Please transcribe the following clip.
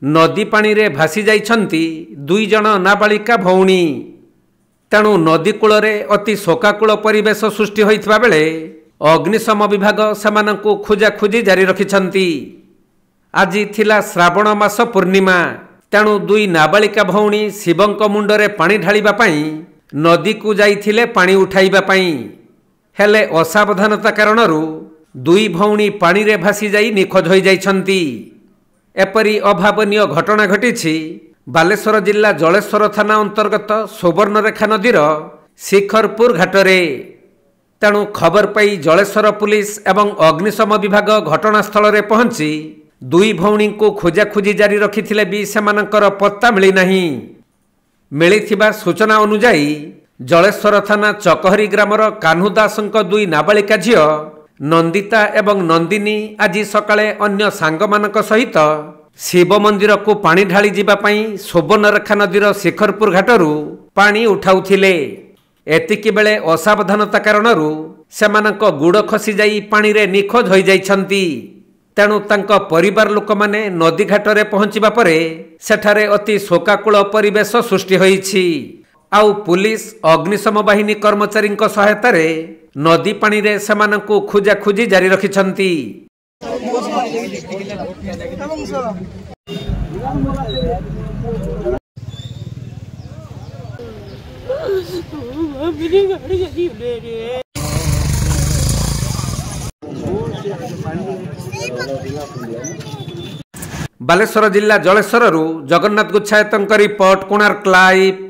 नदी पानी रे भासी जाइछंती दुई जन नाबालिका भौणी। तेणु नदी कूल अति शोकाकूल परिवेश सृष्टि होइथिबा बेले अग्निशम विभाग सेमानंकु खोजाखोजी जारी रखिछंती। आज थिला श्रावण मास पूर्णिमा। तेणु दुई नाबालिका भौणी शिवंक मुंडरे पानी ढालिबा पई नदी को जाइथिले पानी उठाइबा पई। हेले असावधानता कारणरू दुई भौणी पानी रे भासी जाई निखोज होई जाइछंती। एपरी अभावनीय घटना घटिछि बालेश्वर जिला जलेश्वर थाना अंतर्गत सुवर्णरेखा नदीर शिखरपुर घाटरे। तेणु खबर पाई जलेश्वर पुलिस एवं अग्निशम विभाग घटनास्थल रे पहुंची दुई भौणी को खोजाखोजी जारी रखिथिले भी सेमानंकर पत्ता मिली नहीं। मिलिथिबा सूचना अनुसार जलेश्वर थाना चकहरी ग्रामर कान्हू दासंक दुई नाबालिका झियो नंदिता एवं नंदिनी आज सकाळे अन्य सांगमानक सहित शिव मंदिर को पानी ढाली जिबा पई सुवर्णरेखा नदीर शिखरपुर घाटरू पानी उठाउथिले। एतिकी बेले असावधानता कारणरू सेमानक गुड़ खसी जाई पानी रे निखोज होई जाइछंती। तेणु तांको परिवार लोक माने नदी घाटरे पहुंचिबा परे सेठारे अति शोकाकूल परिवेश सृष्टि होईछि। आउ पुलिस अग्निशम बाहिनी कर्मचारी सहायता रे नदी पानी रे सेमानंकु खोजाखोजी जारी रखिछंती। बालेश्वर जिला जलेश्वर जगन्नाथ गुच्छायतंक रिपोर्ट कोणार्क लाइव।